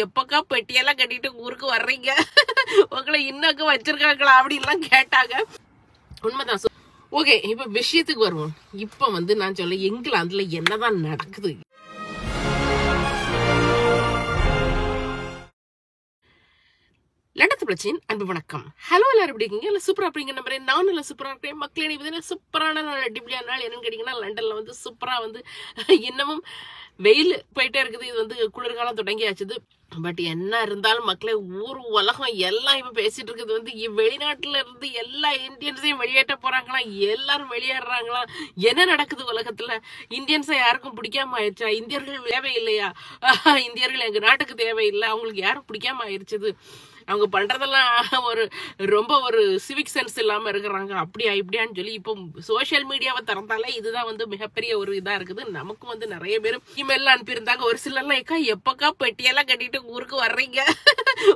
எப்பக்கா பெட்டியெல்லாம் கட்டிட்டு ஊருக்கு வர்றீங்க, உங்களை இன்னும் வச்சிருக்காங்களா அப்படின்லாம் கேட்டாங்க. உண்மைதான். ஓகே, இப்ப விஷயத்துக்கு வருவோம். இப்ப நான் சொல்ல இங்கிலாந்துல என்னதான் நடக்குது. லண்டத்து பிரச்சனை அன்பு வணக்கம். ஹலோ, எல்லாரும் எப்படி இருக்கீங்க? இல்ல சூப்பரா அப்படிங்க நம்புறேன். நானும் இல்ல சூப்பரா இருக்கேன். மக்களே, சூப்பரான நாள், அடிப்படியான நாள். என்னன்னு கேட்டீங்கன்னா, லண்டன்ல சூப்பரா இன்னமும் வெயில் போயிட்டே இருக்குது. இது குளிர்காலம் தொடங்கியாச்சுது. பட் என்ன இருந்தாலும் மக்களே, ஊர் உலகம் எல்லாம் இப்ப பேசிட்டு இருக்குது வெளிநாட்டுல இருந்து எல்லா இந்தியன்ஸையும் வெளியேற்ற போறாங்களா, எல்லாரும் வெளியேறாங்களா, என்ன நடக்குது உலகத்துல? இந்தியன்ஸை யாருக்கும் பிடிக்காம ஆயிடுச்சா? இந்தியர்கள் தேவையில்லையா? இந்தியர்கள் எங்க நாட்டுக்கு தேவையில்லை, அவங்களுக்கு யாரும் பிடிக்காம ஆயிடுச்சுது. அவங்க பண்றதெல்லாம் ரொம்ப சிவிக் சென்ஸ் இல்லாம இருக்கிறாங்க. அப்படியா இப்படியான்னு சொல்லி இப்போ சோசியல் மீடியாவை திறந்தாலே இதுதான் மிகப்பெரிய ஒரு இதா இருக்குது. நமக்கும் நிறைய பேர் இமெயில் அனுப்பியிருந்தாங்க. ஒரு சிலர்லாம் எப்பக்கா பெட்டியெல்லாம் கட்டிட்டு ஊருக்கு வர்றீங்க,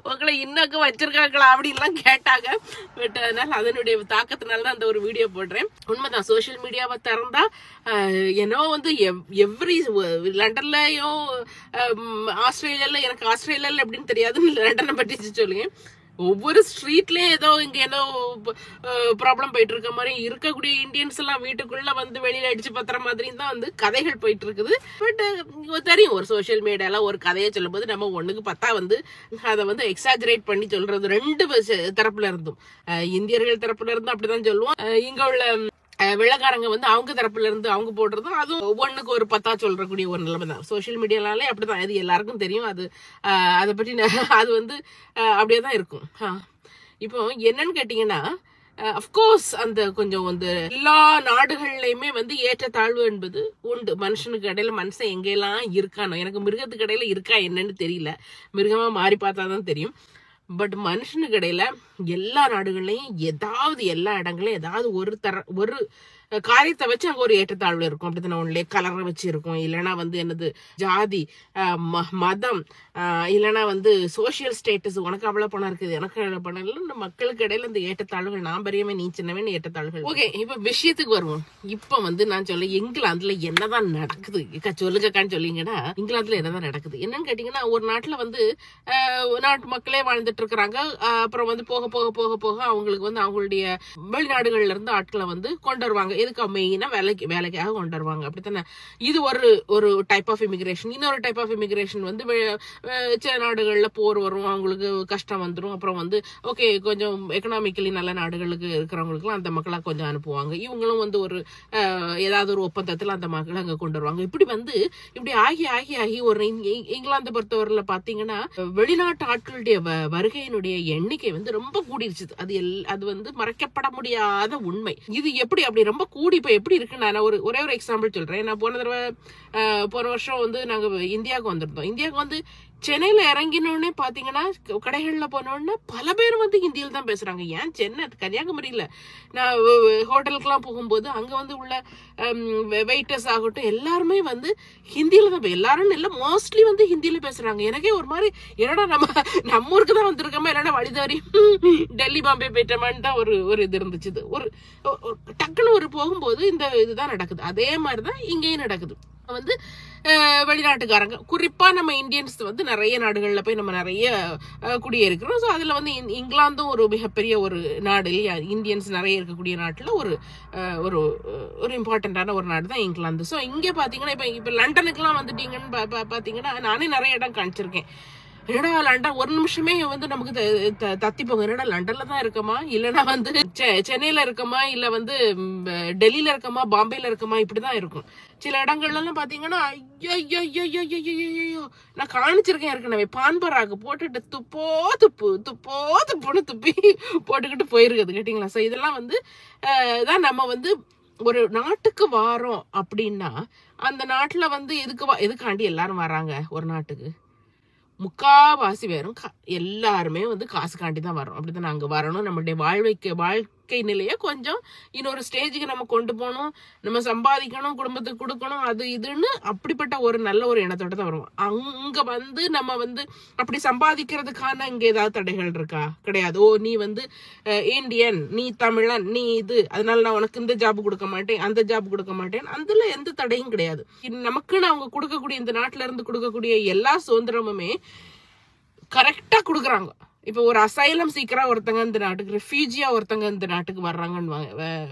உங்களை இன்னும் வச்சிருக்காங்களா அப்படின்லாம் கேட்டாங்க. பட் அதனால அதனுடைய தாக்கத்தினால்தான் அந்த ஒரு வீடியோ போடுறேன். உண்மைதான், சோசியல் மீடியாவை திறந்தா எவ்ரி லண்டன்லயும் ஆஸ்திரேலியால, எனக்கு ஆஸ்திரேலியால எப்படின்னு தெரியாது, லண்டனை பற்றி சொல்லுங்க. ஒவ்வொரு ஸ்ட்ரீட்லயும் ஏதோ ப்ராப்ளம் போயிட்டு இருக்க மாதிரி, இருக்கக்கூடிய இந்தியன்ஸ் எல்லாம் வீட்டுக்குள்ள வெளியில அடிச்சு பத்திர மாதிரி தான் கதைகள் போயிட்டு இருக்குது. பட் தெரியும், ஒரு சோசியல் மீடியால ஒரு கதையை சொல்லும் போது நம்ம ஒண்ணுக்கு பார்த்தா அதை எக்ஸாஜரேட் பண்ணி சொல்றது ரெண்டு தரப்புல இருந்தும், இந்தியர்கள் தரப்புல இருந்தும் அப்படிதான் சொல்லுவோம். இங்க உள்ள வெள்ளக்காரங்க அவங்க தரப்புல இருந்து அவங்க போடுறதும் அதுவும் ஒண்ணுக்கு ஒரு பத்தா சொல்றக்கூடிய ஒரு நிலைமை தான். சோசியல் மீடியாலே அப்படிதான், அது எல்லாருக்கும் தெரியும். அது அதை பற்றி அது அப்படியேதான் இருக்கும். இப்போ என்னன்னு கேட்டீங்கன்னா, அப்கோர்ஸ் அந்த கொஞ்சம் எல்லா நாடுகள்லயுமே ஏற்றத்தாழ்வு என்பது உண்டு. மனுஷனுக்கு இடையில மனுஷன் எங்கெல்லாம் இருக்கானோ, எனக்கு மிருகத்துக்கு இடையில இருக்கா என்னன்னு தெரியல, மிருகமா மாறி பார்த்தாதான் தெரியும். பட் மனுஷனுக்கு இடையில எல்லா நாடுகள்லயும் எல்லா இடங்களையும் ஏதாவது ஒரு காரியத்தை வச்சு அங்க ஒரு ஏற்றத்தாழ்வு இருக்கும். அப்படித்தானே, ஒன்றிலே கலரை வச்சு இருக்கும், இல்லைன்னா என்னது ஜாதி, மதம், இல்லைன்னா சோசியல் ஸ்டேட்டஸ், உனக்கு அவ்வளவு பணம் இருக்குது, எனக்கு அவ்வளவு பணம் இல்லை. மக்களுக்கு இடையில இந்த ஏற்றத்தாழ்வுகள், நான் பெரியவன் நீ சின்னவன் ஏற்றத்தாழ்வுகள். ஓகே, இப்ப விஷயத்துக்கு வருவோம். இப்ப நான் சொல்ல இங்கிலாந்துல என்னதான் நடக்குது, சொல்லுங்கக்கான்னு சொல்லிங்கன்னா, இங்கிலாந்துல என்னதான் நடக்குது என்னன்னு கேட்டீங்கன்னா, ஒரு நாட்டுல நாட்டு மக்களே வாழ்ந்துட்டு இருக்கிறாங்க. அப்புறம் போக போக போக போக அவங்களுக்கு அவங்களுடைய வெளிநாடுகள்ல இருந்து ஆட்களை கொண்டு வருவாங்க. எதுக்கு? மெயினா வேலைக்காக கொண்டு வருவாங்க. அப்படித்தானே. இது ஒரு டைப் ஆஃப் இமிகிரேஷன். இன்னொரு டைப் ஆஃப் இமிகிரேஷன் சில நாடுகள்ல போர் வரும், அவங்களுக்கு கஷ்டம் வந்துடும். அப்புறம் ஓகே, கொஞ்சம் எக்கனாமிக்கலி நல்ல நாடுகளுக்கு இருக்கிறவங்களுக்குலாம் அந்த மக்களை கொஞ்சம் அனுப்புவாங்க. இவங்களும் ஒரு ஏதாவது ஒரு ஒப்பந்தத்துல அந்த மக்களை அங்க கொண்டு வருவாங்க. இப்படி ஆகி ஆகி ஆகி ஒரு இங்கிலாந்து பொறுத்தவரையில பாத்தீங்கன்னா, வெளிநாட்டு ஆட்களுடைய வருகையினுடைய எண்ணிக்கை ரொம்ப கூடிருச்சு. அது மறைக்கப்பட முடியாத உண்மை. இது எப்படி அப்படி ரொம்ப கூடி இப்ப எப்படி இருக்குன்னு நான் ஒரே ஒரு எக்ஸாம்பிள் சொல்றேன். நான் போன வருஷம் நாங்க இந்தியாவுக்கு வந்திருந்தோம். இந்தியாவுக்கு சென்னையில இறங்கினோடனே பாத்தீங்கன்னா, கடைகள்ல போனோடனே பல பேர் ஹிந்தியில தான் பேசுறாங்க. ஏன் சென்னை, கன்னியாகுமரியில நான் ஹோட்டலுக்கு எல்லாம் போகும்போது அங்க உள்ள வெயிட்டர்ஸ் ஆகட்டும் எல்லாருமே ஹிந்தியில தான், எல்லாரும் இல்ல மோஸ்ட்லி ஹிந்தியில பேசுறாங்க. எனக்கே ஒரு மாதிரி, என்னடா நம்ம ஊருக்கு தான் வந்திருக்கோமா, இல்லைன்னா வழிதவறி டெல்லி பாம்பே போயிட்டோமான்னு தான் ஒரு இது இருந்துச்சு. ஒரு டக்குன்னு போகும்போது இந்த இதுதான் நடக்குது. அதே மாதிரிதான் இங்கேயும் நடக்குது. வெளிநாட்டுக்காரங்க, குறிப்பா நம்ம இந்தியன்ஸ் நிறைய நாடுகள்ல போய் நம்ம நிறைய குடியேறிக்கிறோம். ஸோ அதுல இங்கிலாந்தும் ஒரு மிகப்பெரிய ஒரு நாடு இல்லையா? இந்தியன்ஸ் நிறைய இருக்கக்கூடிய நாட்டுல ஒரு இம்பார்ட்டன்டான ஒரு நாடு தான் இங்கிலாந்து. ஸோ இங்க பாத்தீங்கன்னா, இப்ப லண்டனுக்கு எல்லாம் வந்துட்டீங்கன்னு பாத்தீங்கன்னா, நானே நிறைய இடம் காமிச்சிருக்கேன். என்னடா லண்டன், ஒரு நிமிஷமே நமக்கு தத்தி போங்க, என்னடா லண்டன்ல தான் இருக்கமா, இல்லன்னா சென்னையில இருக்கமா, இல்ல டெல்லியில இருக்கமா, பாம்பேல இருக்கமா, இப்படிதான் இருக்கும். சில இடங்கள்ல எல்லாம் பாத்தீங்கன்னா, ஐயோ நான் காணிச்சிருக்கேன் ஏற்கனவே, பான்பராக்கு போட்டுட்டு துப்புன்னு துப்பி போட்டுக்கிட்டு போயிருக்குது. கேட்டீங்களா? சோ இதெல்லாம் தான் நம்ம ஒரு நாட்டுக்கு வாரோம் அப்படின்னா, அந்த நாட்டுல எதுக்காண்டி எல்லாரும் வராங்க ஒரு நாட்டுக்கு? முக்காவாசி பேரும் எல்லாருமே காசுக்காண்டி தான் வரோம். அப்படித்தான் அங்க வரணும், நம்மளுடைய நிலையை கொஞ்சம் இன்னொரு ஸ்டேஜுக்கு நம்ம கொண்டு போகணும், நம்ம சம்பாதிக்கணும், குடும்பத்துக்கு கொடுக்கணும், அது இதுன்னு அப்படிப்பட்ட ஒரு நல்ல ஒரு எண்ணத்தோட தான் வருவோம். அங்க வந்து நம்ம வந்து அப்படி சம்பாதிக்கிறதுக்கான இங்க ஏதாவது தடைகள் இருக்கா? கிடையாது. ஓ நீ வந்து இந்தியன், நீ தமிழன், நீ இது, அதனால நான் உனக்கு இந்த ஜாப் கொடுக்க மாட்டேன், அந்த ஜாப் கொடுக்க மாட்டேன், அதுல எந்த தடையும் கிடையாது. நமக்குன்னு அவங்க கொடுக்கக்கூடிய இந்த நாட்டுல இருந்து கொடுக்கக்கூடிய எல்லா சுதந்திரமுமே கரெக்டா கொடுக்குறாங்க. இப்போ ஒரு அசைலம் சீக்கிரம் ஒருத்தங்க இந்த நாட்டுக்கு, ரெஃப்யூஜியா ஒருத்தங்க இந்த நாட்டுக்கு வர்றாங்கன்னு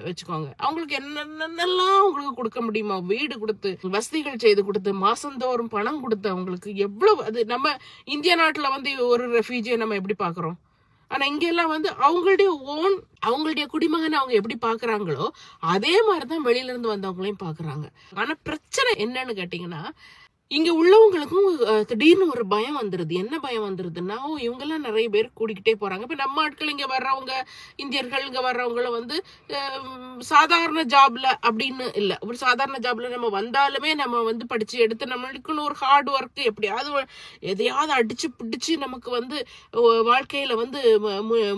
வச்சுக்கோங்க, அவங்களுக்கு என்னென்னலாம் அவங்களுக்கு கொடுக்க முடியுமா, வீடு கொடுத்து, வசதிகள் செய்து கொடுத்து, மாசந்தோறும் பணம் கொடுத்து, அவங்களுக்கு எவ்வளவு, அது நம்ம இந்திய நாட்டுல வந்து ஒரு ரெஃப்யூஜியை நம்ம எப்படி பாக்குறோம், ஆனா இங்க எல்லாம் வந்து அவங்களுடைய குடிமகனை அவங்க எப்படி பாக்குறாங்களோ அதே மாதிரிதான் வெளியில இருந்து வந்தவங்களையும் பாக்குறாங்க. ஆனா பிரச்சனை என்னன்னு கேட்டீங்கன்னா, இங்க உள்ளவங்களுக்கும் திடீர்னு ஒரு பயம் வந்துருது. என்ன பயம் வந்துருதுன்னா, இவங்க எல்லாம் நிறைய பேர் கூடிக்கிட்டே போறாங்க. இப்ப நம்ம ஆட்கள் இங்க வர்றவங்க, இந்தியர்கள் இங்க வர்றவங்களும் வந்து சாதாரண ஜாப்ல அப்படின்னு இல்ல, ஒரு சாதாரண ஜாப்ல நம்ம வந்தாலுமே நம்ம வந்து படிச்சு எடுத்து நம்மளுக்குன்னு ஒரு ஹார்ட் ஒர்க், எப்படியாவது எதையாவது அடிச்சு பிடிச்சு நமக்கு வந்து வாழ்க்கையில வந்து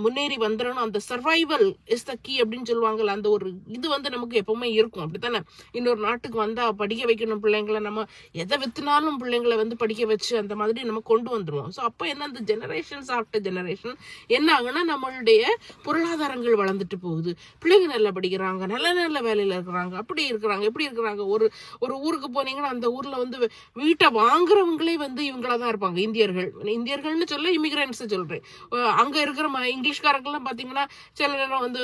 முன்னேறி வந்துடணும். அந்த சர்வைவல் இஸ் த கீ அப்படின்னு சொல்லுவாங்கல்ல, அந்த ஒரு இது வந்து நமக்கு எப்பவுமே இருக்கும். அப்படித்தானே? இன்னொரு நாட்டுக்கு வந்தா படிக்க வைக்கணும் பிள்ளைங்களை, நம்ம எதை வித்துனாலும் பிள்ளைங்களை வந்து படிக்க வச்சு அந்த மாதிரி நம்ம கொண்டு வந்துருவோம். ஸோ அப்போ என்ன, அந்த ஜெனரேஷன்ஸ் ஆஃப்டர் ஜெனரேஷன் என்ன ஆகுன்னா, நம்மளுடைய பொருளாதாரங்கள் வளர்ந்துட்டு போகுது, பிள்ளைங்க நல்லா படிக்கிறாங்க, நல்ல நல்ல வேலையில இருக்கிறாங்க, அப்படி இருக்கிறாங்க, எப்படி இருக்கிறாங்க. ஒரு ஊருக்கு போனீங்கன்னா அந்த ஊர்ல வந்து வீட்டை வாங்குறவங்களே வந்து இவங்களதான் இருப்பாங்க, இந்தியர்கள்னு சொல்ல இமிகிரன்ஸ் சொல்றேன். அங்க இருக்கிற இங்கிலீஷ்காரங்கெல்லாம் பாத்தீங்கன்னா சில நேரம் வந்து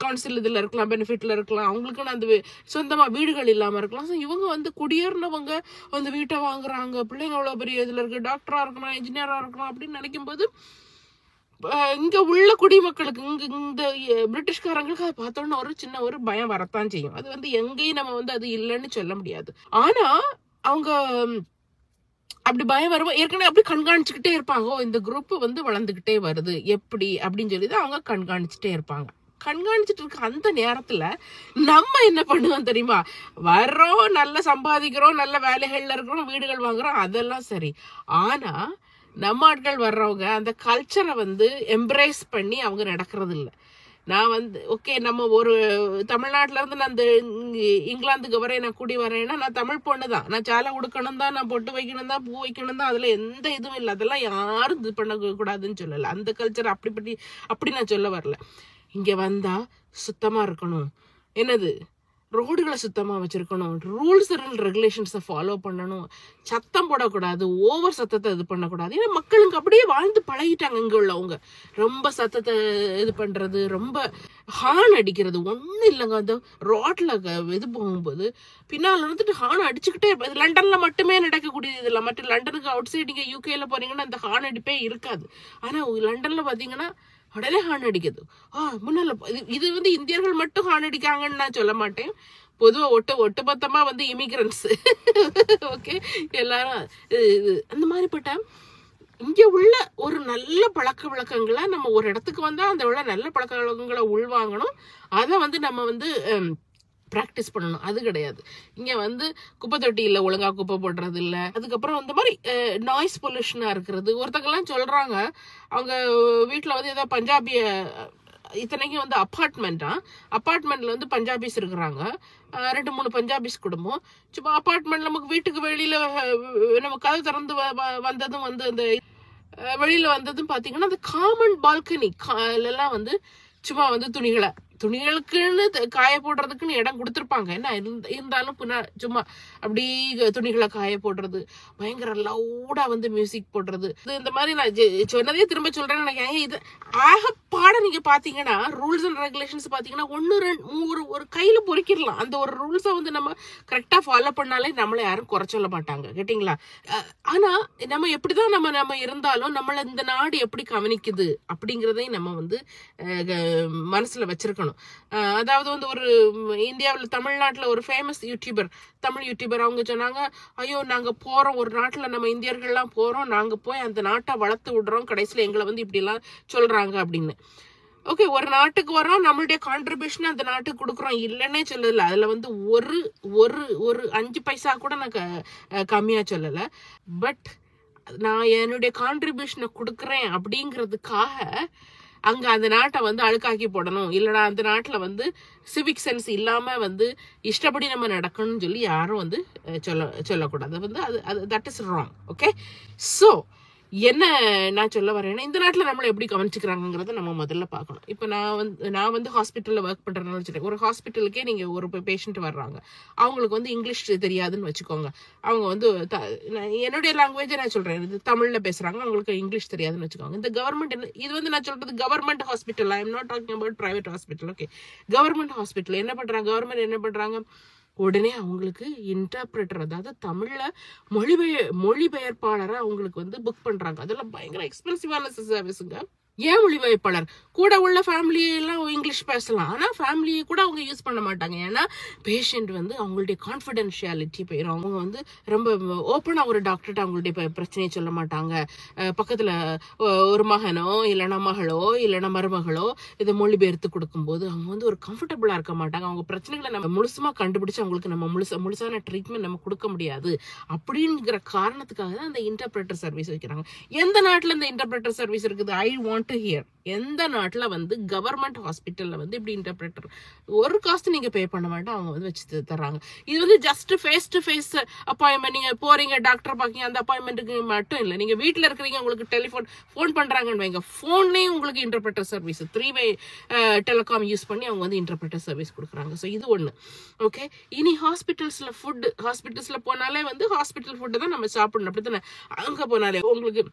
கவுன்சில் இதுல இருக்கலாம், பெனிஃபிட்ல இருக்கலாம், அவங்களுக்குன்னு அந்த சொந்தமா வீடுகள் இல்லாம இருக்கலாம். ஸோ இவங்க வந்து குடியேறினவங்க வந்து வீட்டை வாங்குறாங்க, பிள்ளைங்க அவ்வளவு பெரிய இதுல இருக்கு, டாக்டரா இருக்கணும், இன்ஜினியரா இருக்கணும் அப்படின்னு நினைக்கும் போது இங்க உள்ள குடிமக்களுக்கு, இந்த பிரிட்டிஷ்காரங்களுக்கு அதை பார்த்தோன்னா ஒரு சின்ன ஒரு பயம் வரத்தான் செய்யும். அது வந்து எங்கேயும் நம்ம வந்து அது இல்லைன்னு சொல்ல முடியாது. ஆனா அவங்க அப்படி பயம் வருவோம், ஏற்கனவே அப்படி கண்காணிச்சுக்கிட்டே இருப்பாங்க. இந்த குரூப் வந்து வளர்ந்துகிட்டே வருது எப்படி அப்படின்னு சொல்லிதான் அவங்க கண்காணிச்சுட்டே இருப்பாங்க. கண்காணிச்சுட்டு இருக்க அந்த நேரத்துல நம்ம என்ன பண்ணுவோம் தெரியுமா, வர்றோம், நல்லா சம்பாதிக்கிறோம், நல்ல வேலைகள்ல இருக்கிறோம், வீடுகள் வாங்குறோம், அதெல்லாம் சரி. ஆனா நம்ம ஆட்கள் வர்றவங்க அந்த கல்ச்சரை வந்து எம்ப்ரேஸ் பண்ணி அவங்க நடக்கிறது இல்லை. நான் வந்து ஓகே, நம்ம ஒரு தமிழ்நாட்டுல இருந்து நான் இந்த இங்கிலாந்துக்கு வரேன், நான் கூடி வரேன்னா நான் தமிழ் பொண்ணு தான், நான் சேலை உடுக்கணும் தான், நான் பொட்டு வைக்கணும் தான், பூ வைக்கணும் தான், அதுல எந்த இதுவும் இல்லை, அதெல்லாம் யாரும் இது பண்ண கூடாதுன்னு சொல்லல. அந்த கல்ச்சர் அப்படி நான் சொல்ல வரல. இங்க வந்தா சுத்தமா இருக்கணும், என்னது ரோடுகளை சுத்தமா வச்சிருக்கணும், ரூல்ஸ் அண்ட் ரெகுலேஷன்ஸை ஃபாலோ பண்ணணும், சத்தம் போடக்கூடாது, ஓவர் சத்தத்தை இது பண்ணக்கூடாது. ஏன்னா மக்களுக்கு அப்படியே வாழ்ந்து பழகிட்டாங்க. இங்க உள்ளவங்க ரொம்ப சத்தத்தை இது பண்றது, ரொம்ப ஹார்ன் அடிக்கிறது ஒன்றும் இல்லைங்க. அந்த ரோட்ல இது போகும்போது பின்னால் இருந்துட்டு ஹார்ன் அடிச்சுக்கிட்டே இருப்பேன். லண்டன்ல மட்டுமே நடக்கக்கூடியது இல்லை, மற்ற லண்டனுக்கு அவுட் சைடு இங்கே யூகேல போறீங்கன்னா அந்த ஹார்ன் அடிப்பே இருக்காது. ஆனா லண்டன்ல பாத்தீங்கன்னா உடனே ஹார்ன் அடிக்குது. முன்னால இது வந்து இந்தியர்கள் மட்டும் ஹார்ன் அடிக்காங்கன்னு நான் சொல்ல மாட்டேன், பொதுவா ஒட்டுமொத்தமா வந்து இமிகிரன்ஸ் ஓகே எல்லாரும் அந்த மாதிரிப்பட்ட இங்க உள்ள ஒரு நல்ல பழக்க வழக்கங்களை நம்ம ஒரு இடத்துக்கு வந்தா அந்த உள்ள நல்ல பழக்க வழக்கங்களை உள்வாங்கணும். அதை வந்து நம்ம வந்து பிராக்டிஸ் பண்ணணும். அது கிடையாது. இங்க வந்து குப்பை தொட்டி இல்ல, ஒழுங்கா குப்பை போடுறது இல்ல, அதுக்கப்புறம் இந்த மாதிரி நாய்ஸ் பொல்யூஷனா இருக்கிறது. ஒருத்தங்கெல்லாம் சொல்றாங்க அவங்க வீட்டுல வந்து ஏதோ பஞ்சாபிய, இத்தனைக்கும் வந்து அப்பார்ட்மெண்ட்ல வந்து பஞ்சாபிஸ் இருக்கிறாங்க, 2-3 பஞ்சாபிஸ் குடும்பம். சும்மா அப்பார்ட்மெண்ட் நமக்கு வீட்டுக்கு வெளியில நம்ம கதவு திறந்து வந்ததும் வந்து அந்த வெளியில வந்ததும் பாத்தீங்கன்னா அந்த காமன் பால்கனி எல்லாம் வந்து சும்மா வந்து துணிகளுக்குன்னு காய போடுறதுக்குன்னு இடம் கொடுத்துருப்பாங்க. என்ன இருந்தாலும் சும்மா அப்படி துணிகளை காய போடுறது, பயங்கர லவுடா வந்து மியூசிக் போடுறது, இந்த மாதிரி நான் சொன்னதே திரும்ப சொல்றேன்னு நினைக்கிறேன். இது ஆகப்பாட நீங்க பாத்தீங்கன்னா ரூல்ஸ் அண்ட் ரெகுலேஷன்ஸ் பாத்தீங்கன்னா 1-2 ஒரு கையில பொறிக்கிடலாம். அந்த ஒரு ரூல்ஸை வந்து நம்ம கரெக்டா ஃபாலோ பண்ணாலே நம்மள யாரும் குறை சொல்ல மாட்டாங்க, கேட்டீங்களா? ஆனா நம்ம எப்படிதான் நம்ம இருந்தாலும் நம்மள இந்த நாடு எப்படி கவனிக்குது அப்படிங்கறதையும் நம்ம வந்து மனசுல வச்சிருக்கணும். அதாவது வந்து ஒரு இந்தியாவில் தமிழ்நாட்டுல ஒரு ஃபேமஸ் தமிழ் யூடியூபர் அவங்க சொன்னாங்க, ஐயோ நாங்க போறோம் ஒரு நாட்டுல, நம்ம இந்தியர்கள்லாம் போறோம், நாங்க போய் அந்த நாட்டை வளர்த்து விடுறோம், கடைசியில எங்களை வந்து இப்படி எல்லாம் சொல்றாங்க அப்படின்னு. ஓகே, ஒரு நாட்டுக்கு வரோம், நம்மளுடைய கான்ட்ரிபியூஷன் அந்த நாட்டுக்கு கொடுக்குறோம், இல்லைன்னே சொல்லல. அதுல வந்து ஒரு 5 பைசா கூட நான் கம்மியா சொல்லல. பட் நான் என்னுடைய கான்ட்ரிபியூஷனை கொடுக்குறேன் அப்படிங்கிறதுக்காக அங்க அந்த நாட்டை வந்து அழுக்காக்கி போடணும், இல்லைனா அந்த நாட்டுல வந்து சிவிக் சென்ஸ் இல்லாம வந்து இஷ்டப்படி நம்ம நடக்கணும்னு சொல்லி யாரும் வந்து சொல்லக்கூடாது. வந்து அது that is wrong. Okay, so என்ன நான் சொல்ல வரேன்னா, இந்த நாட்டில் நம்மளை எப்படி கவனிச்சுக்கிறாங்கிறத நம்ம முதல்ல பார்க்கணும். இப்போ நான் வந்து ஹாஸ்பிட்டலில் ஒர்க் பண்ணுறேன்னு வச்சுருக்கேன். ஒரு ஹாஸ்பிட்டலுக்கே நீங்கள் ஒரு பேஷண்ட் வர்றாங்க, அவங்களுக்கு வந்து இங்கிலீஷ் தெரியாதுன்னு வச்சுக்கோங்க. அவங்க வந்து என்னுடைய லாங்குவேஜை நான் சொல்கிறேன், இது தமிழில் பேசுகிறாங்க, அவங்களுக்கு இங்கிலீஷ் தெரியாதுன்னு வச்சுக்கோங்க. இந்த கவர்மெண்ட் இது வந்து நான் சொல்கிறது government hospital, I am not talking about private hospital. Okay, government hospital என்ன பண்ணுறாங்க, கவர்மெண்ட் என்ன பண்ணுறாங்க, உடனே அவங்களுக்கு இன்டர்பிரட்டர், அதாவது தமிழ்ல மொழிபெயர்ப்பாளரை அவங்களுக்கு வந்து புக் பண்றாங்க. அதெல்லாம் பயங்கர எக்ஸ்பென்சிவான சர்வீஸுங்க. ஏன் மொழிபெயர்ப்பாளர் கூட உள்ள ஃபேமிலியெல்லாம் இங்கிலீஷ் பேசலாம், ஆனால் ஃபேமிலியை கூட அவங்க யூஸ் பண்ண மாட்டாங்க. ஏன்னா பேஷண்ட் வந்து அவங்களுடைய கான்ஃபிடென்ஷியாலிட்டி போயிடும். அவங்க வந்து ரொம்ப ஓப்பனாக ஒரு டாக்டர்கிட்ட அவங்களுடைய பிரச்சனையை சொல்ல மாட்டாங்க. பக்கத்தில் ஒரு மகனோ இல்லைனா மகளோ இல்லைனா மருமகளோ இதை மொழிபெயர்த்து கொடுக்கும்போது அவங்க வந்து ஒரு கம்ஃபர்டபுளாக இருக்க மாட்டாங்க. அவங்க பிரச்சனைகளை நம்ம முழுசுமாக கண்டுபிடிச்சு அவங்களுக்கு நம்ம முழுசான ட்ரீட்மெண்ட் நம்ம கொடுக்க முடியாது. அப்படிங்கிற காரணத்துக்காக தான் அந்த இன்டர்பிரட்டர் சர்வீஸ் வைக்கிறாங்க. எந்த நாட்டில் இந்த இன்டர்பிரட்டர் சர்வீஸ் இருக்குது? I want to hear. எந்த நாட்டில் வந்து கவர்மெண்ட் ஹாஸ்பிட்டலில் வந்து இப்படி இன்டர்பிரட்டர் ஒரு காஸ்ட் நீங்கள் பே பண்ண வேண்டாம், அவங்க வந்து வச்சு தர்றாங்க. இது வந்து just face to face appointment, நீங்கள் போறீங்க டாக்டர் பார்க்கிங்க, அந்த அப்பாயின்மெண்ட்டுக்கு மட்டும் இல்லை. நீங்கள் வீட்டில் இருக்கிறீங்க, உங்களுக்கு ஃபோன் பண்ணுறாங்கன்னு வைங்க, ஃபோன்லேயும் உங்களுக்கு interpreter service 3-way telecom use பண்ணி அவங்க வந்து இன்டர்பிரட்டர் சர்வீஸ் கொடுக்குறாங்க. ஸோ இது ஒன்று. ஓகே, இனி ஹாஸ்பிட்டல்ஸில் போனாலே வந்து ஹாஸ்பிட்டல் ஃபுட்டு தான் நம்ம சாப்பிடணும், அப்படி தானே? அங்கே போனாலே உங்களுக்கு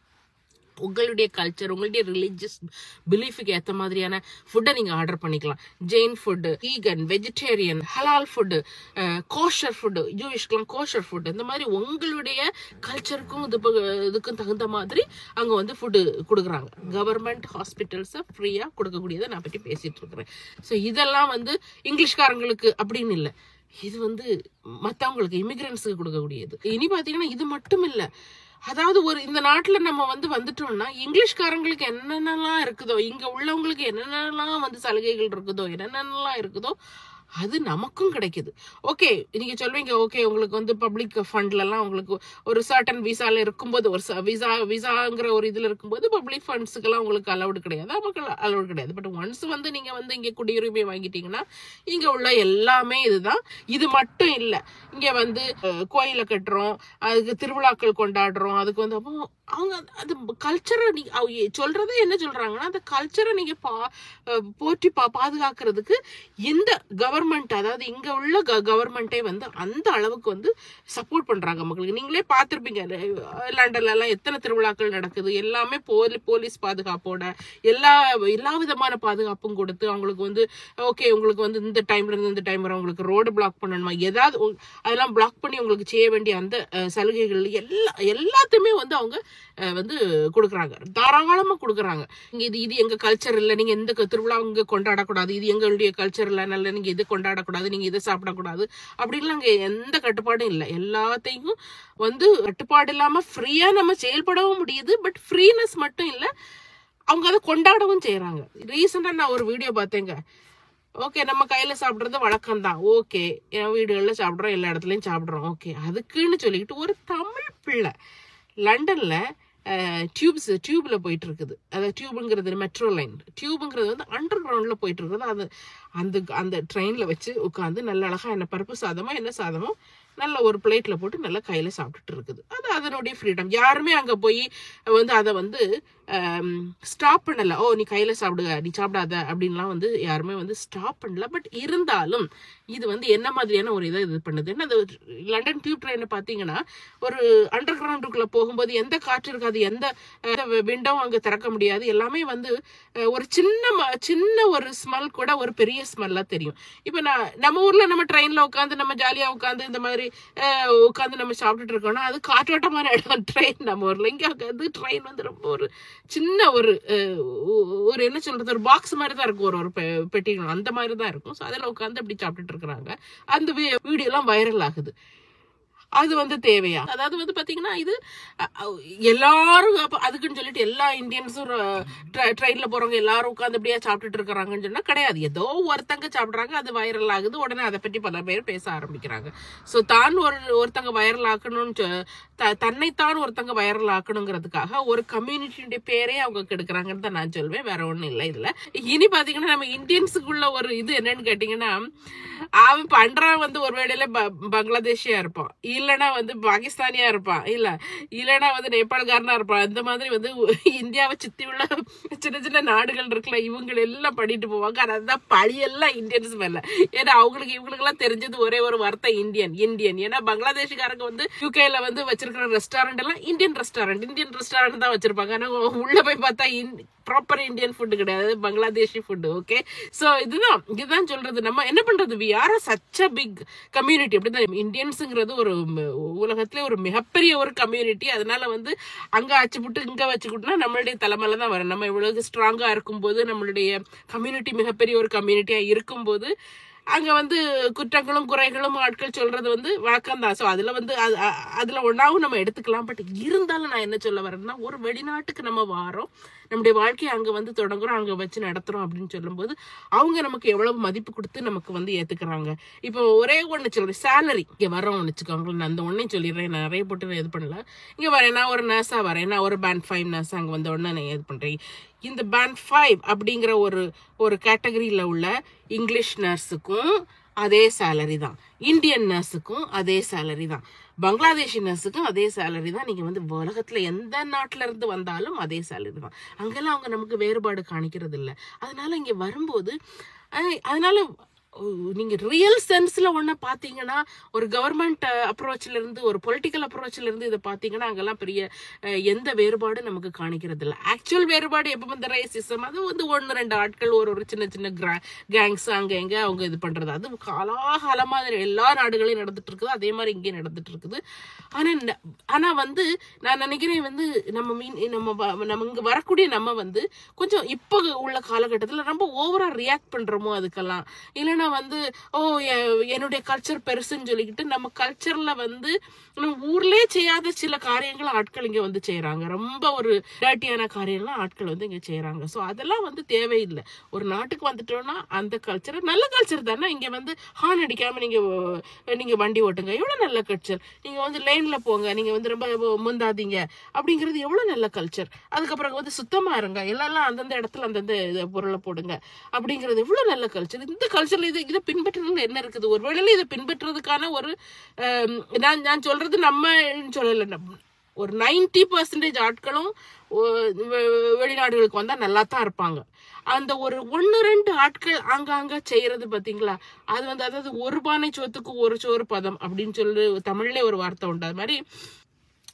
உங்களுடைய கல்ச்சர், உங்களுடைய ரிலீஜியஸ் பிலீஃபுக்கு ஏற்ற மாதிரியான ஃபுட்டை நீங்கள் ஆர்டர் பண்ணிக்கலாம். ஜெயின் ஃபுட்டு, வீகன், வெஜிடேரியன், ஹலால் ஃபுட்டு, கோஷர் ஃபுட்டு, ஜூயிஷ்கெலாம் கோஷர் ஃபுட்டு, இந்த மாதிரி உங்களுடைய கல்ச்சருக்கும் இதுக்கும் தகுந்த மாதிரி அங்கே வந்து ஃபுட்டு கொடுக்குறாங்க. கவர்மெண்ட் ஹாஸ்பிட்டல்ஸை ஃப்ரீயாக கொடுக்கக்கூடியதை நான் பற்றி பேசிகிட்டு இருக்கிறேன். ஸோ இதெல்லாம் வந்து இங்கிலீஷ்காரங்களுக்கு அப்படின்னு இல்லை, இது வந்து மற்றவங்களுக்கு இமிகிரன்ஸுக்கு கொடுக்கக்கூடியது. இனி பார்த்தீங்கன்னா இது மட்டும் இல்லை, அதாவது இந்த நாட்டுல நம்ம வந்துட்டோம்னா இங்கிலீஷ்காரங்களுக்கு என்னென்னலாம் இருக்குதோ, இங்க உள்ளவங்களுக்கு என்னென்னலாம் வந்து சலுகைகள் இருக்குதோ, என்னென்னலாம் இருக்குதோ அது நமக்கும் கிடைக்குது. ஓகே, நீங்க சொல்வீங்க, ஓகே உங்களுக்கு வந்து பப்ளிக் ஃபண்ட்ல எல்லாம் உங்களுக்கு ஒரு சர்டன் விசால இருக்கும்போது, ஒரு விசாங்கிற ஒரு இதுல இருக்கும்போது பப்ளிக் ஃபண்ட்ஸுக்கெல்லாம் உங்களுக்கு அலவுடு கிடையாது, நமக்கு அலவுடு கிடையாது. பட் ஒன்ஸ் வந்து நீங்க வந்து இங்க குடியுரிமை வாங்கிட்டீங்கன்னா இங்க உள்ள எல்லாமே இதுதான். இது மட்டும் இல்லை, இங்க வந்து கோயிலை கட்டுறோம், அதுக்கு திருவிழாக்கள் கொண்டாடுறோம், அதுக்கு வந்து அப்போ அவங்க அந்த கல்ச்சரை சொல்றதே என்ன சொல்றாங்கன்னா, அந்த கல்ச்சரை நீங்க போற்றி பாதுகாக்கிறதுக்கு இந்த கவர்மெண்ட், அதாவது இங்க உள்ள கவர்மெண்டே வந்து அந்த அளவுக்கு வந்து சப்போர்ட் பண்றாங்க மக்களுக்கு. நீங்களே பார்த்திருப்பீங்க, லண்டன்ல எல்லாம் எத்தனை திருவிழாக்கள் நடக்குது, எல்லாமே போலீஸ் பாதுகாப்போட எல்லா விதமான பாதுகாப்பும் கொடுத்து அவங்களுக்கு வந்து ஓகே உங்களுக்கு வந்து இந்த டைம்ல இருந்து இந்த டைம் வரை உங்களுக்கு ரோடு பிளாக் பண்ணணுமா, ஏதாவது அதெல்லாம் பிளாக் பண்ணி உங்களுக்கு செய்ய வேண்டிய அந்த சலுகைகள் எல்லாத்தையுமே வந்து அவங்க வந்து கொடுக்குறாங்க, தாராளமா கொடுக்குறாங்க. இது எங்க கல்ச்சர் இல்லை, நீங்க எந்த திருவிழா இங்க கொண்டாடக்கூடாது, இது எங்களுடைய கல்ச்சர் இல்லை, நல்ல நீங்க இது கொண்டாடக்கூடாது, நீங்க இதை சாப்பிடக்கூடாது அப்படின்லாம் அங்க எந்த கட்டுப்பாடும் இல்லை. எல்லாத்தையும் வந்து கட்டுப்பாடு இல்லாம ஃப்ரீயா நம்ம செயல்படவும் முடியுது. பட் ஃப்ரீனஸ் மட்டும் இல்லை, அவங்க அதை கொண்டாடவும் செய்யறாங்க. ரீசெண்டா நான் ஒரு வீடியோ பார்த்தேங்க. ஓகே, நம்ம கையில சாப்பிடுறது வழக்கம் தான், ஓகே என் வீடுகளில் சாப்பிட்றோம், எல்லா இடத்துலயும் சாப்பிட்றோம், ஓகே அதுக்குன்னு சொல்லிக்கிட்டு ஒரு தமிழ் பிள்ளை லண்டன்ல டியூப்ல போயிட்டு இருக்குது. அதாவது டியூபுங்கிறது மெட்ரோ லைன், டியூபுங்கிறது வந்து அண்டர் கிரவுண்ட்ல போயிட்டு இருக்குது. அது அந்த ட்ரெயின்ல வச்சு உட்காந்து நல்ல அழகா என்ன பருப்பு சாதமோ என்ன சாதமோ நல்ல ஒரு பிளேட்ல போட்டு நல்லா கையில சாப்பிட்டுட்டு இருக்குது. அது அதனுடைய ஃப்ரீடம். யாருமே அங்க போய் வந்து அதை வந்து ஸ்டாப் பண்ணல, ஓ நீ கையில சாப்பிடுங்க, நீ சாப்பிடாத அப்படின்லாம் வந்து யாருமே வந்து ஸ்டாப் பண்ணல. பட் இருந்தாலும் இது வந்து என்ன மாதிரியான ஒரு இதை இது பண்ணுது, அந்த லண்டன் டியூப் ட்ரெயினை பார்த்தீங்கன்னா ஒரு அண்டர் கிரவுண்டுக்குள்ள போகும்போது எந்த காற்று இருக்காது, எந்த விண்டோவும் அங்கே திறக்க முடியாது, எல்லாமே வந்து ஒரு சின்ன ஒரு ஸ்மெல் கூட ஒரு பெரிய ஸ்மெல்லா தெரியும். இப்ப நம்ம ஊர்ல நம்ம ட்ரெயின்ல உட்காந்து நம்ம ஜாலியா உட்காந்து இந்த மாதிரி உட்காந்து நம்ம சாப்பிட்டுட்டு இருக்கோம்னா அது காற்றோட்டமான இடம் ட்ரெயின். நம்ம ஊர்ல இங்க உட்காந்து ட்ரெயின் வந்து ரொம்ப ஒரு சின்ன ஒரு என்ன சொல்றது, ஒரு பாக்ஸ் மாதிரி தான் இருக்கும், ஒரு பெட்டிகள் அந்த மாதிரி தான் இருக்கும். ஸோ அதில் உட்காந்து அப்படி சாப்பிட்டுட்டு இருக்கிறாங்க. அந்த வீடியோ எல்லாம் வைரல் ஆகுது. அது வந்து தேவையா? அதாவது வந்து பாத்தீங்கன்னா இது எல்லாரும் அதுக்குன்னு சொல்லிட்டு எல்லா இந்தியன்ஸும் ட்ரெயின்ல போறவங்க எல்லாரும் உட்காந்து அப்படியே சாப்பிட்டுட்டு இருக்கிறாங்கன்னு சொன்னா கிடையாது. ஏதோ ஒருத்தங்க சாப்பிடுறாங்க, அது வைரல் ஆகுது, உடனே அதை பற்றி பல பேர் பேச ஆரம்பிக்கிறாங்க. சோ தான் ஒருத்தங்க வைரல் ஆக்கணும்னு தன்னைத்தான் ஒருத்தங்க வைரல் ஆக்கணுங்கிறதுக்காக ஒரு கம்யூனிட்டியுடைய பேரே அவங்க கெடுக்கிறாங்கன்னு தான் நான் சொல்வேன். வேற ஒண்ணும் இல்லை இதுல. இனி பாத்தீங்கன்னா நம்ம இந்தியன்ஸுக்குள்ள ஒரு இது என்னன்னு கேட்டீங்கன்னா, அவன் பண்றான் வந்து ஒரு வேளையில பங்களாதேஷியா இருப்பான், இல்லைன்னா வந்து பாகிஸ்தானியா இருப்பான், இல்லைன்னா வந்து நேபாளக்காரனா இருப்பான். இந்த மாதிரி வந்து இந்தியாவை சுத்தி உள்ள சின்ன சின்ன நாடுகள் இருக்குல்ல, இவங்க எல்லாம் பண்ணிட்டு போவாங்க. அதுதான் பழியெல்லாம் இந்தியன்ஸ் மேல. ஏன்னா இவங்களுக்கு எல்லாம் தெரிஞ்சது ஒரே ஒரு வார்த்தை இந்தியன். ஏன்னா பங்களாதேஷ்காரங்க வந்து யூகேல வந்து வச்சிருக்கிற ரெஸ்டாரண்ட் எல்லாம் இந்தியன் ரெஸ்டாரண்ட் தான் வச்சிருப்பாங்க. ஆனா உள்ள போய் பார்த்தா ப்ராப்பர் இந்தியன் ஃபுட் கிடையாது, பங்களாதேஷி ஃபுட். ஓகே, சோ இதுதான் சொல்றது. நம்ம என்ன பண்றது, we are such a big community. அப்படிதான் இந்தியன்ஸுங்கிறது ஒரு உலகத்திலே ஒரு மிகப்பெரிய ஒரு கம்யூனிட்டி. அதனால வந்து அங்க அச்சுப்புட்டு இங்க வச்சுக்கிட்டோம்னா நம்மளுடைய தலைமையில தான் வரும். நம்ம இவ்வளவு ஸ்ட்ராங்கா இருக்கும்போது, நம்மளுடைய கம்யூனிட்டி மிகப்பெரிய ஒரு கம்யூனிட்டியா இருக்கும்போது அங்க வந்து குற்றங்களும் குறைகளும் ஆட்கள் சொல்றது வந்து வழக்கம் தான். சோ அதுல ஒன்னாவும் நம்ம எடுத்துக்கலாம். பட் இருந்தாலும் நான் என்ன சொல்ல வரேன்னா, ஒரு வெளிநாட்டுக்கு நம்ம வாரோம், நம்முடைய வாழ்க்கையை அங்க வந்து தொடங்குறோம், அங்க வச்சு நடத்துறோம் அப்படின்னு சொல்லும் போது அவங்க நமக்கு எவ்வளவு மதிப்பு கொடுத்து நமக்கு வந்து ஏத்துக்கிறாங்க. இப்போ ஒரே ஒண்ணு சொல்றேன், சேலரி. இங்க வரோம்னு வச்சுக்கோங்களேன், நான் அந்த ஒன்னையும் சொல்லிடுறேன், நான் நிறைய போட்டு இது பண்ணல. இங்க வரேன், நான் ஒரு நர்ஸா வரேன், நான் ஒரு பேண்ட் 5 நர்ஸ் அங்க வந்த உடனே நான் இது பண்றேன். இந்த பேண்ட் 5 அப்படிங்கிற ஒரு கேட்டகரியில உள்ள இங்கிலீஷ் நர்ஸுக்கும் அதே சேலரி தான், இந்தியன் நர்ஸுக்கும் அதே சேலரி தான், பங்களாதேஷி நர்ஸுக்கும் அதே சேலரி தான். நீங்க வந்து உலகத்துல எந்த நாட்டுல இருந்து வந்தாலும் அதே சேலரி தான். அங்கெல்லாம் அவங்க நமக்கு வேறுபாடு காணிக்கிறது இல்லை. அதனால இங்க வரும்போது அதனால நீங்க ரியல் சென்ஸ்ல ஒண்ணு பாத்தீங்கன்னா, ஒரு கவர்மெண்ட் அப்ரோச்ல இருந்து, ஒரு பொலிட்டிக்கல் அப்ரோச்ல இருந்து இதை பாத்தீங்கன்னா அங்கெல்லாம் பெரிய எந்த வேறுபாடும் நமக்கு காணிக்கிறது இல்லை. ஆக்சுவல் வேறுபாடு எப்ப வந்து ரேசிசம், அது வந்து 1-2 ஆட்கள் ஒரு சின்ன சின்ன கேங்ஸ் அங்க எங்க அவங்க இது பண்றது, அது காலாகாலமா எல்லா நாடுகளையும் நடந்துட்டு இருக்குது. அதே மாதிரி இங்கே நடந்துட்டு இருக்குது. ஆனா வந்து நான் நினைக்கிறேன் வந்து நம்ம இங்க வரக்கூடிய நம்ம வந்து கொஞ்சம் இப்ப உள்ள காலகட்டத்துல ரொம்ப ஓவரா ரியாக்ட் பண்றோமோ அதுக்கெல்லாம். இல்லைன்னா வந்து என்னுடைய கல்ச்சர் பெருசுன்னு சொல்லிக்கிட்டு நம்ம கல்ச்சர்ல வந்து ஊர்லயே செய்யாத சில காரியங்களை ஆட்கள் இங்க வந்து செய்யறாங்க. ரொம்ப ஒரு டர்ட்டியான காரியம்லாம் ஆட்கள் வந்து இங்க செய்யறாங்க. சோ அதெல்லாம் வந்து தேவையில்லை. ஒரு நாட்டுக்கு வந்துட்டோம்னா அந்த கல்ச்சர் நல்ல கல்ச்சர் தானே. இங்க வந்து ஹார்ன் அடிக்காம நீங்க வண்டி ஓட்டுங்க, எவ்வளவு நல்ல கல்ச்சர். நீங்க வந்து லைன்ல போங்க, நீங்க வந்து ரொம்ப முந்தாதீங்க, அப்படிங்கிறது எவ்வளவு நல்ல கல்ச்சர். அதுக்கப்புறம் வந்து சுத்தமா இருங்க, எல்லாம் அந்தந்த இடத்துல அந்தந்த பொருளை போடுங்க, அப்படிங்கிறது எவ்வளவு நல்ல கல்ச்சர். இந்த கல்ச்சர்ல இதை பின்பற்றுறது என்ன இருக்குது? ஒருவேளை இதை பின்பற்றுறதுக்கான ஒரு நான் சொல்றது நம்ம சொல்லல, ஒரு 90% ஆட்களும் வெளிநாடுகளுக்கு வந்தா நல்லா தான் இருப்பாங்க. அந்த ஒரு 1-2 ஆட்கள் அங்க செய்யறது பாத்தீங்களா, அது வந்து அதாவது ஒரு பானை சோத்துக்கு ஒரு சோறு பதம் அப்படின்னு சொல்லி தமிழ்ல ஒரு வார்த்தை உண்டு. அது மாதிரி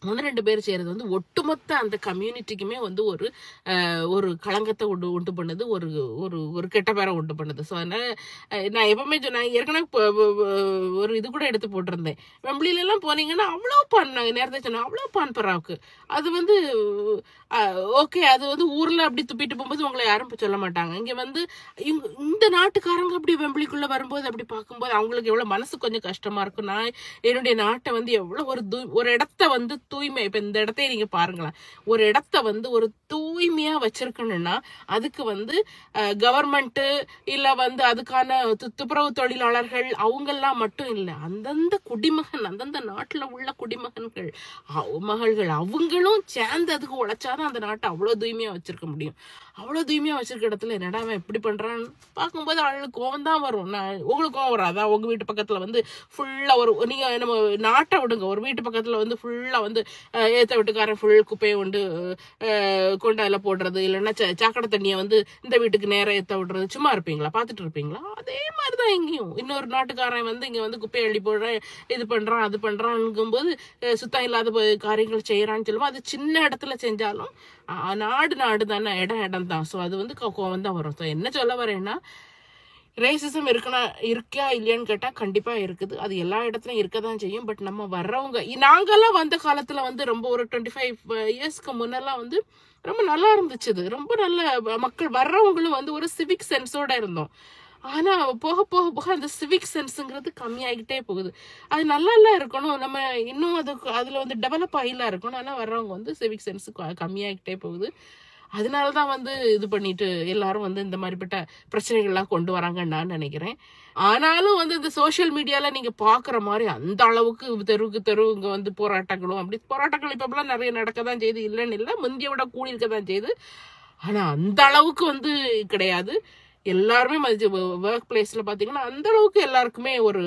1-2 பேர் செய்யறது வந்து ஒட்டுமொத்த அந்த கம்யூனிட்டிக்குமே வந்து ஒரு களங்கத்தை உண்டு பண்ணுது, ஒரு கெட்ட பேரை உண்டு பண்ணுது. ஸோ அதனால நான் எப்பவுமே சொன்னேன், ஏற்கனவே ஒரு இது கூட எடுத்து போட்டிருந்தேன், வெம்பிளில எல்லாம் போனீங்கன்னா அவ்வளோ பான், நாங்கள் நேரத்தை சொன்னோம், அவ்வளோ பான் பராவுக்கு. அது வந்து ஓகே, அது வந்து ஊர்ல அப்படி துப்பிட்டு போகும்போது உங்களை யாரும் சொல்ல மாட்டாங்க. இங்க வந்து இந்த நாட்டுக்காரங்க அப்படி வெம்பிளிக்குள்ள வரும்போது அப்படி பார்க்கும்போது அவங்களுக்கு எவ்வளவு மனசு கொஞ்சம் கஷ்டமா இருக்கும். நான் என்னுடைய நாட்டை வந்து எவ்வளவு ஒரு இடத்த வந்து தூய்மை, இப்ப இந்த இடத்தையே நீங்க பாருங்களேன், ஒரு இடத்த வந்து ஒரு தூய்மையா வச்சிருக்கணும்னா அதுக்கு வந்து கவர்மெண்ட் இல்ல வந்து அதுக்கான துப்புரவு தொழிலாளர்கள் அவங்கெல்லாம் மட்டும் இல்ல, அந்தந்த குடிமகன், அந்தந்த நாட்டுல உள்ள குடிமகன்கள் மகள்கள் அவங்களும் சேர்ந்து அதுக்கு உழைச்சாதான் அந்த நாட்டை அவ்வளவு தூய்மையா வச்சிருக்க முடியும். அவ்வளவு தூய்மையா வச்சிருக்க இடத்துல என்னடா அவன் எப்படி பண்றான்னு பார்க்கும்போது அவளுக்கு கோவம் தான் வரும். உங்களுக்கு கோவம் வராதா? உங்க வீட்டு பக்கத்துல வந்து ஃபுல்லா நீங்க நம்ம நாட்டை விடுங்க, ஒரு வீட்டு பக்கத்துல வந்து ஃபுல்லா வந்து ஏத்த வீட்டுக்காரன் ஃபுல் குப்பையை கொண்டு அதில் போடுறது, இல்லைன்னா சாக்கடை தண்ணியை வந்து இந்த வீட்டுக்கு நேரம் ஏற்ற விடுறது, சும்மா இருப்பீங்களா? பார்த்துட்டு இருப்பீங்களா? அதே மாதிரிதான் இங்கேயும் இன்னொரு நாட்டுக்காரன் வந்து இங்க வந்து குப்பையை அள்ளி போடுறேன், இது பண்றான் அது பண்றான்ங்கும் போது சுத்தம் இல்லாத காரியங்கள் செய்யறான்னு சொல்லுவோம். அது சின்ன இடத்துல செஞ்சாலும் நாடு தானே, இடம் தான். ஸோ அது வந்து கோவம் தான் வரும். ஸோ என்ன சொல்ல வரேன்னா, ரேசிசம் இருக்கா இல்லையான்னு கேட்டா கண்டிப்பா இருக்குது. அது எல்லா இடத்துலயும் இருக்கதான் செய்யும். பட் நம்ம வர்றவங்க, நாங்கெல்லாம் வந்த காலத்துல வந்து ரொம்ப ஒரு 25 இயர்ஸ்க்கு முன்னெல்லாம் வந்து ரொம்ப நல்லா இருந்துச்சு. ரொம்ப நல்ல மக்கள் வர்றவங்களும் வந்து ஒரு சிவிக் சென்ஸோட இருந்தோம். ஆனா போக போக போக அந்த சிவிக் சென்ஸுங்கிறது கம்மியாகிட்டே போகுது. அது நல்லா இருக்கணும், நம்ம இன்னும் அதுல வந்து டெவலப் ஆகிலாம் இருக்கணும். ஆனா வர்றவங்க வந்து சிவிக் சென்ஸ் கம்மியாகிட்டே போகுது. அதனாலதான் வந்து இது பண்ணிட்டு எல்லாரும் வந்து இந்த மாதிரிப்பட்ட பிரச்சனைகள்லாம் கொண்டு வராங்கன்னு நான் நினைக்கிறேன். ஆனாலும் வந்து இந்த சோசியல் மீடியால நீங்க பாக்குற மாதிரி அந்த அளவுக்கு தெருவுக்கு தெரு இங்க வந்து போராட்டங்களும் அப்படி போராட்டங்கள் இப்பெல்லாம் நிறைய நடக்கதான் செய்யுது, இல்லைன்னு இல்லை, முந்திய விட கூடி இருக்கதான் செய்யுது. ஆனா அந்த அளவுக்கு வந்து கிடையாது. எல்லாருமே ஒர்க் பிளேஸ்ல பாத்தீங்கன்னா அந்த அளவுக்கு எல்லாருக்குமே ஒரு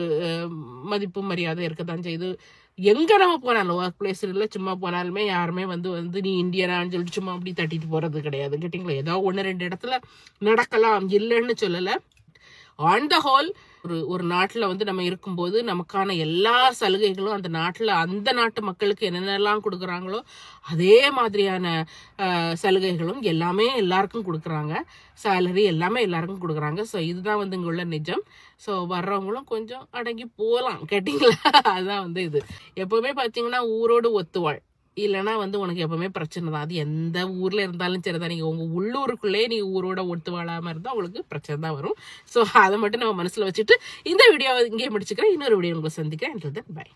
மதிப்பு மரியாதை இருக்கதான் செய்யுது. எங்க நம்ம போனாலும் ஒர்க் பிளேஸ்ல சும்மா போனாலுமே யாருமே வந்து நீ இந்தியனான்னு சொல்லிட்டு சும்மா அப்படி தட்டிட்டு போறது கிடையாது. கேட்டீங்களா? ஏதோ 1-2 இடத்துல நடக்கலாம், இல்லைன்னு சொல்லல. ஆன் த ஹோல் ஒரு நாட்டுல வந்து நம்ம இருக்கும்போது நமக்கான எல்லா சலுகைகளும் அந்த நாட்டு மக்களுக்கு என்னென்னலாம் கொடுக்குறாங்களோ அதே மாதிரியான சலுகைகளும் எல்லாமே எல்லாருக்கும் கொடுக்குறாங்க. சேலரி எல்லாமே எல்லாருக்கும் கொடுக்குறாங்க. ஸோ இதுதான் வந்து இங்க உள்ள நிஜம். ஸோ வர்றவங்களும் கொஞ்சம் அடங்கி போகலாம். கேட்டீங்களா? அதுதான் வந்து இது. எப்பவுமே பார்த்தீங்கன்னா ஊரோடு ஒத்துவாள், இல்லைன்னா வந்து உனக்கு எப்பவுமே பிரச்சனை தான். அது எந்த ஊர்ல இருந்தாலும் சரிதான். நீங்க உங்க உள்ளூருக்குள்ளே நீ ஊரோட ஒத்து வாழாம இருந்தா உங்களுக்கு பிரச்சனை தான் வரும். ஸோ அதை மட்டும் நம்ம மனசுல வச்சுட்டு இந்த வீடியோ இங்கே முடிச்சுக்கிறேன். இன்னொரு வீடியோ உங்களை சந்திக்கிறேன். பை.